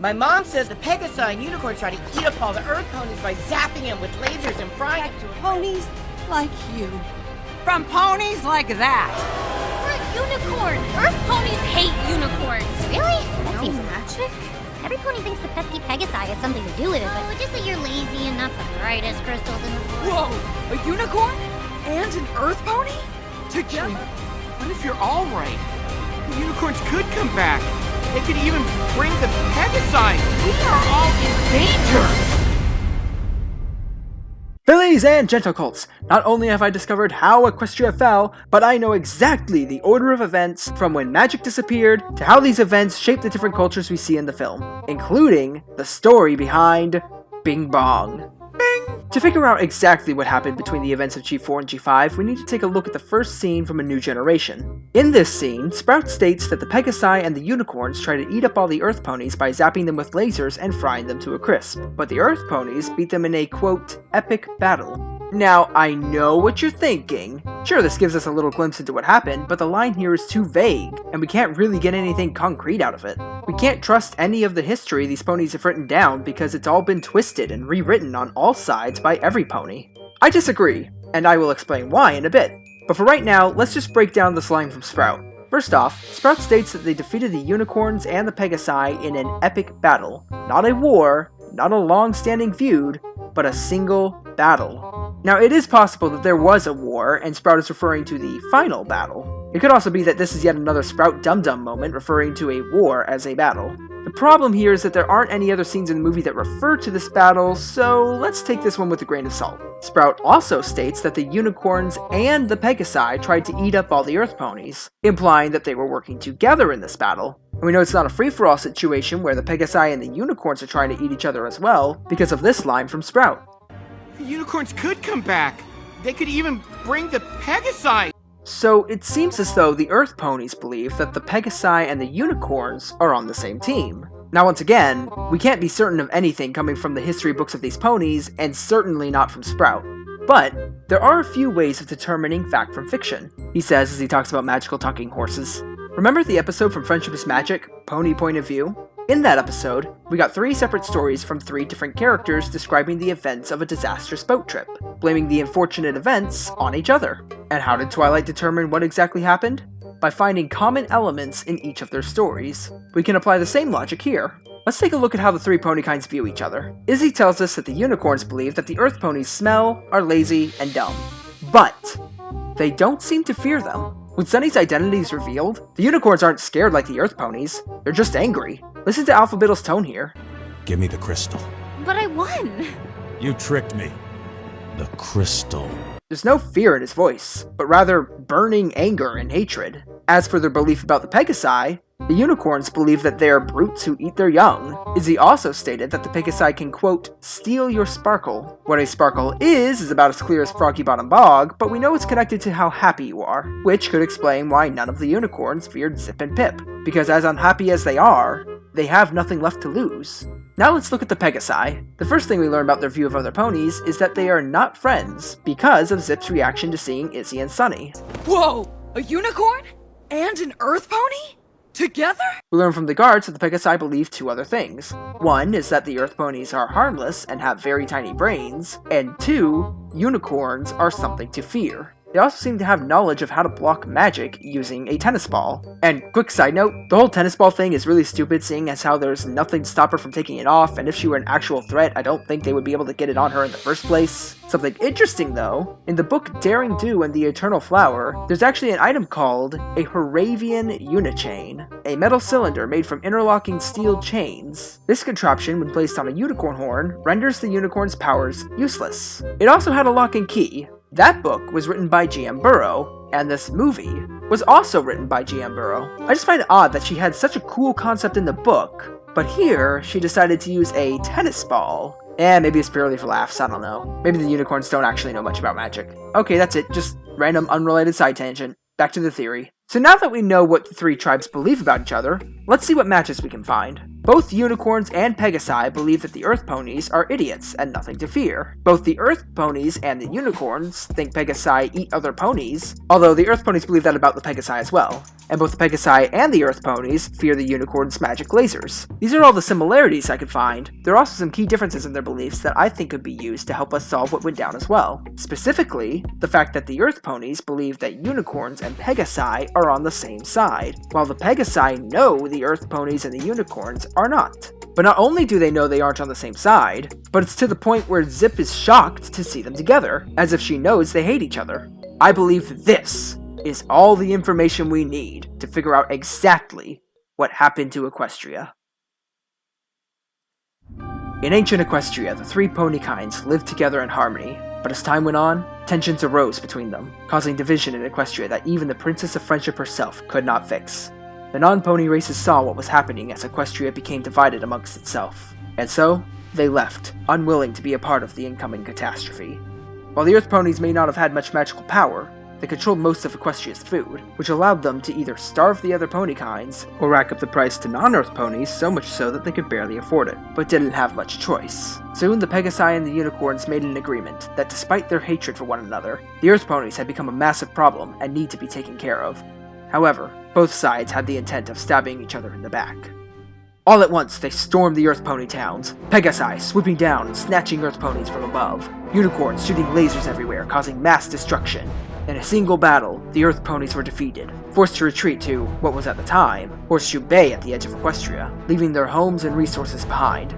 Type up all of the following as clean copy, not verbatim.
My mom says the Pegasi and unicorns try to eat up all the Earth ponies by zapping them with lasers and frying them to Ponies like you. From ponies like that. We're a unicorn. Earth ponies hate unicorns. Really? That seems magic. Every pony thinks the pesky Pegasi has something to do with it, but just that you're lazy and not the brightest crystals in the world. Whoa! A unicorn? And an Earth pony? Together? What if you're all right? The unicorns could come back. They could even bring the Pegasi. We are all in danger. Fillies and gentlecolts, not only have I discovered how Equestria fell, but I know exactly the order of events from when magic disappeared to how these events shape the different cultures we see in the film, including the story behind Bing Bong. Bing! To figure out exactly what happened between the events of G4 and G5, we need to take a look at the first scene from A New Generation. In this scene, Sprout states that the Pegasi and the unicorns try to eat up all the Earth ponies by zapping them with lasers and frying them to a crisp, but the Earth ponies beat them in a, quote, epic battle. Now, I know what you're thinking. Sure, this gives us a little glimpse into what happened, but the line here is too vague, and we can't really get anything concrete out of it. We can't trust any of the history these ponies have written down because it's all been twisted and rewritten on all sides by every pony. I disagree, and I will explain why in a bit. But for right now, let's just break down this line from Sprout. First off, Sprout states that they defeated the unicorns and the Pegasi in an epic battle. Not a war, not a long-standing feud, but a single battle. Now, it is possible that there was a war, and Sprout is referring to the final battle. It could also be that this is yet another Sprout dum-dum moment referring to a war as a battle. The problem here is that there aren't any other scenes in the movie that refer to this battle, so let's take this one with a grain of salt. Sprout also states that the unicorns and the Pegasi tried to eat up all the Earth ponies, implying that they were working together in this battle. And we know it's not a free-for-all situation where the Pegasi and the unicorns are trying to eat each other as well, because of this line from Sprout. The unicorns could come back. They could even bring the Pegasi. So it seems as though the Earth ponies believe that the Pegasi and the unicorns are on the same team. Now once again, we can't be certain of anything coming from the history books of these ponies, and certainly not from Sprout. But there are a few ways of determining fact from fiction, he says as he talks about magical talking horses. Remember the episode from Friendship is Magic, Pony Point of View? In that episode, we got 3 separate stories from 3 different characters describing the events of a disastrous boat trip, blaming the unfortunate events on each other. And how did Twilight determine what exactly happened? By finding common elements in each of their stories. We can apply the same logic here. Let's take a look at how the 3 pony kinds view each other. Izzy tells us that the unicorns believe that the Earth ponies smell, are lazy, and dumb. But they don't seem to fear them. When Sunny's identity is revealed, the unicorns aren't scared like the Earth ponies. They're just angry. Listen to Alphabet's tone here. Give me the crystal. But I won. You tricked me. The crystal. There's no fear in his voice, but rather burning anger and hatred. As for their belief about the Pegasi, the unicorns believe that they are brutes who eat their young. Izzy also stated that the Pegasi can, quote, steal your sparkle. What a sparkle is about as clear as Froggy Bottom Bog, but we know it's connected to how happy you are, which could explain why none of the unicorns feared Zip and Pip, because as unhappy as they are, they have nothing left to lose. Now let's look at the Pegasi. The first thing we learn about their view of other ponies is that they are not friends because of Zip's reaction to seeing Izzy and Sunny. Whoa! A unicorn? And an Earth pony? Together? We learn from the guards that the Pegasi believe 2 other things. One is that the Earth ponies are harmless and have very tiny brains, and 2, unicorns are something to fear. They also seem to have knowledge of how to block magic using a tennis ball. And quick side note, the whole tennis ball thing is really stupid seeing as how there's nothing to stop her from taking it off, and if she were an actual threat, I don't think they would be able to get it on her in the first place. Something interesting though, in the book Daring Do and the Eternal Flower, there's actually an item called a Haravian Unichain, a metal cylinder made from interlocking steel chains. This contraption, when placed on a unicorn horn, renders the unicorn's powers useless. It also had a lock and key. That book was written by G.M. Burrow, and this movie was also written by G.M. Burrow. I just find it odd that she had such a cool concept in the book, but here she decided to use a tennis ball. Maybe it's purely for laughs, I don't know. Maybe the unicorns don't actually know much about magic. Okay, that's it, just random unrelated side tangent. Back to the theory. So now that we know what the 3 tribes believe about each other, let's see what matches we can find. Both unicorns and Pegasi believe that the Earth ponies are idiots and nothing to fear. Both the Earth ponies and the unicorns think Pegasi eat other ponies, although the Earth ponies believe that about the Pegasi as well. and both the Pegasi and the Earth Ponies fear the unicorn's magic lasers. These are all the similarities I could find. There are also some key differences in their beliefs that I think could be used to help us solve what went down as well. Specifically, the fact that the Earth Ponies believe that unicorns and Pegasi are on the same side, while the Pegasi know the Earth Ponies and the unicorns are not. But not only do they know they aren't on the same side, but it's to the point where Zip is shocked to see them together, as if she knows they hate each other. I believe this is all the information we need to figure out exactly what happened to Equestria. In ancient Equestria, the three pony kinds lived together in harmony, but as time went on, tensions arose between them, causing division in Equestria that even the Princess of Friendship herself could not fix. The non-pony races saw what was happening as Equestria became divided amongst itself, and so, they left, unwilling to be a part of the incoming catastrophe. While the Earth Ponies may not have had much magical power, they controlled most of Equestria's food, which allowed them to either starve the other pony kinds, or rack up the price to non-Earth ponies so much so that they could barely afford it, but didn't have much choice. Soon the Pegasi and the unicorns made an agreement that despite their hatred for one another, the Earth Ponies had become a massive problem and need to be taken care of. However, both sides had the intent of stabbing each other in the back. All at once, they stormed the Earth Pony towns, Pegasi swooping down and snatching Earth Ponies from above, unicorns shooting lasers everywhere, causing mass destruction. In a single battle, the Earth Ponies were defeated, forced to retreat to what was at the time Horseshoe Bay at the edge of Equestria, leaving their homes and resources behind.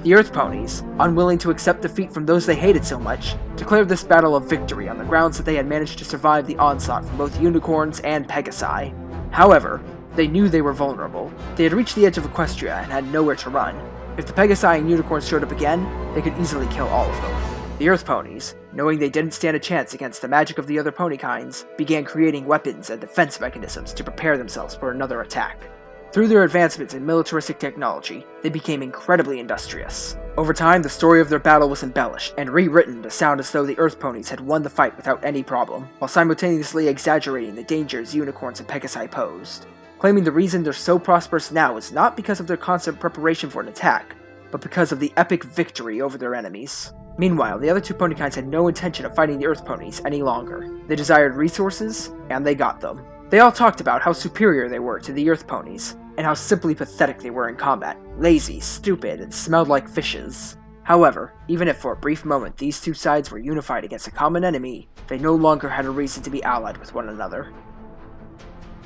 The Earth Ponies, unwilling to accept defeat from those they hated so much, declared this battle a victory on the grounds that they had managed to survive the onslaught from both unicorns and Pegasi. However, they knew they were vulnerable. They had reached the edge of Equestria and had nowhere to run. If the Pegasi and unicorns showed up again, they could easily kill all of them. The Earth Ponies, knowing they didn't stand a chance against the magic of the other pony kinds, began creating weapons and defense mechanisms to prepare themselves for another attack. Through their advancements in militaristic technology, they became incredibly industrious. Over time, the story of their battle was embellished and rewritten to sound as though the Earth Ponies had won the fight without any problem, while simultaneously exaggerating the dangers unicorns and Pegasi posed, claiming the reason they're so prosperous now is not because of their constant preparation for an attack, but because of the epic victory over their enemies. Meanwhile, the other two pony kinds had no intention of fighting the Earth Ponies any longer. They desired resources, and they got them. They all talked about how superior they were to the Earth Ponies, and how simply pathetic they were in combat, lazy, stupid, and smelled like fishes. However, even if for a brief moment these two sides were unified against a common enemy, they no longer had a reason to be allied with one another.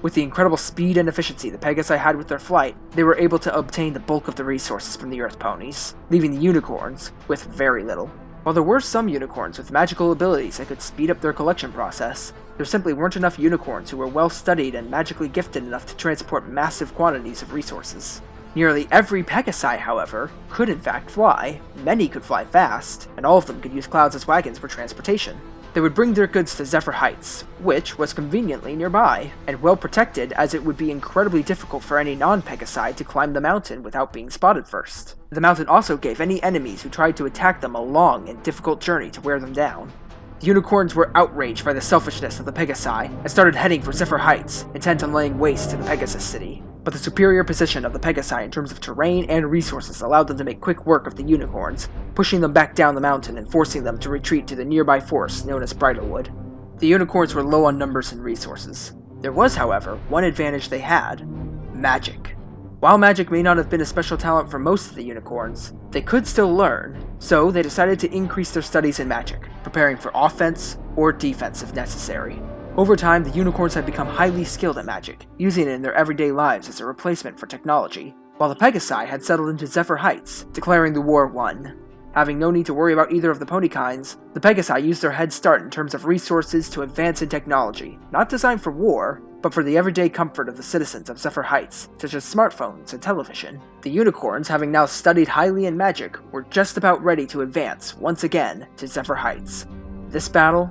With the incredible speed and efficiency the Pegasi had with their flight, they were able to obtain the bulk of the resources from the Earth Ponies, leaving the unicorns with very little. While there were some unicorns with magical abilities that could speed up their collection process, there simply weren't enough unicorns who were well studied and magically gifted enough to transport massive quantities of resources. Nearly every Pegasi, however, could in fact fly, many could fly fast, and all of them could use clouds as wagons for transportation. They would bring their goods to Zephyr Heights, which was conveniently nearby, and well protected as it would be incredibly difficult for any non-Pegasi to climb the mountain without being spotted first. The mountain also gave any enemies who tried to attack them a long and difficult journey to wear them down. The unicorns were outraged by the selfishness of the Pegasi and started heading for Zephyr Heights, intent on laying waste to the Pegasus city. But the superior position of the Pegasi in terms of terrain and resources allowed them to make quick work of the unicorns, pushing them back down the mountain and forcing them to retreat to the nearby forest known as Bridlewood. The unicorns were low on numbers and resources. There was, however, one advantage they had: magic. While magic may not have been a special talent for most of the unicorns, they could still learn, so they decided to increase their studies in magic, preparing for offense or defense if necessary. Over time, the unicorns had become highly skilled at magic, using it in their everyday lives as a replacement for technology, while the Pegasi had settled into Zephyr Heights, declaring the war won. Having no need to worry about either of the pony kinds, the Pegasi used their head start in terms of resources to advance in technology, not designed for war, but for the everyday comfort of the citizens of Zephyr Heights, such as smartphones and television. The unicorns, having now studied highly in magic, were just about ready to advance, once again, to Zephyr Heights. This battle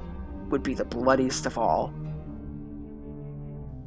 would be the bloodiest of all.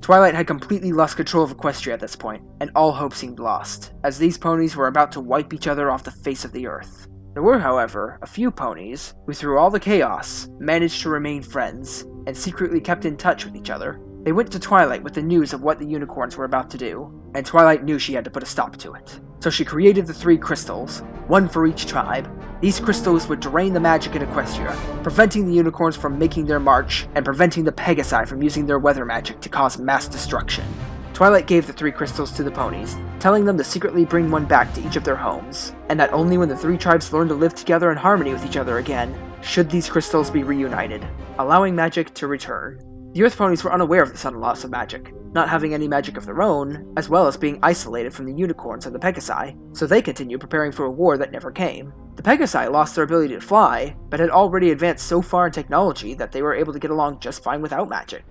Twilight had completely lost control of Equestria at this point, and all hope seemed lost, as these ponies were about to wipe each other off the face of the earth. There were, however, a few ponies who, through all the chaos, managed to remain friends, and secretly kept in touch with each other. They went to Twilight with the news of what the unicorns were about to do, and Twilight knew she had to put a stop to it. So she created the 3 crystals, one for each tribe. These crystals would drain the magic in Equestria, preventing the unicorns from making their march, and preventing the Pegasi from using their weather magic to cause mass destruction. Twilight gave the 3 crystals to the ponies, telling them to secretly bring one back to each of their homes, and that only when the 3 tribes learn to live together in harmony with each other again, should these crystals be reunited, allowing magic to return. The Earth ponies were unaware of the sudden loss of magic, not having any magic of their own, as well as being isolated from the unicorns and the Pegasi, so they continued preparing for a war that never came. The Pegasi lost their ability to fly, but had already advanced so far in technology that they were able to get along just fine without magic.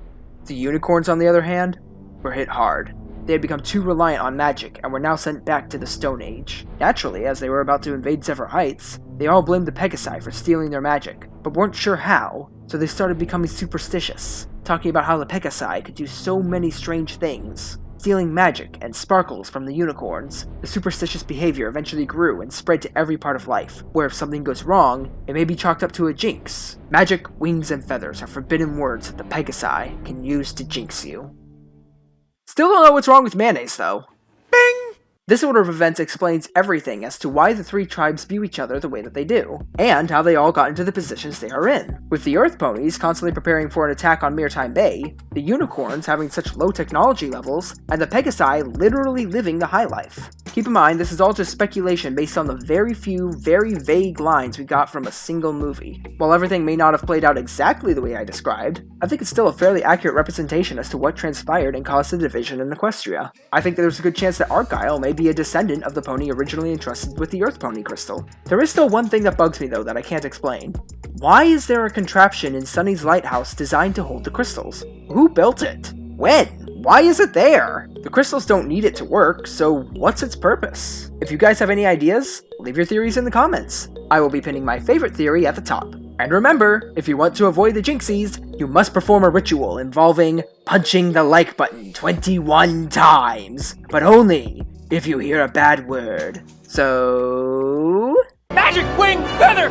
The unicorns, on the other hand, were hit hard. They had become too reliant on magic and were now sent back to the Stone Age. Naturally, as they were about to invade Zephyr Heights, they all blamed the Pegasi for stealing their magic, but weren't sure how, so they started becoming superstitious, talking about how the Pegasi could do so many strange things, stealing magic and sparkles from the unicorns. The superstitious behavior eventually grew and spread to every part of life, where if something goes wrong, it may be chalked up to a jinx. Magic, wings, and feathers are forbidden words that the Pegasi can use to jinx you. Still don't know what's wrong with mayonnaise, though. Bing! This order of events explains everything as to why the 3 tribes view each other the way that they do, and how they all got into the positions they are in. With the Earth ponies constantly preparing for an attack on Maritime Bay, the unicorns having such low technology levels, and the Pegasi literally living the high life. Keep in mind, this is all just speculation based on the very few, very vague lines we got from a single movie. While everything may not have played out exactly the way I described, I think it's still a fairly accurate representation as to what transpired and caused the division in Equestria. I think that there's a good chance that Argyle may be a descendant of the pony originally entrusted with the Earth Pony crystal. There is still one thing that bugs me though that I can't explain. Why is there a contraption in Sunny's lighthouse designed to hold the crystals? Who built it? When? Why is it there? The crystals don't need it to work, so what's its purpose? If you guys have any ideas, leave your theories in the comments. I will be pinning my favorite theory at the top. And remember, if you want to avoid the jinxies, you must perform a ritual involving punching the like button 21 times, but only if you hear a bad word. So... Magic wing feather!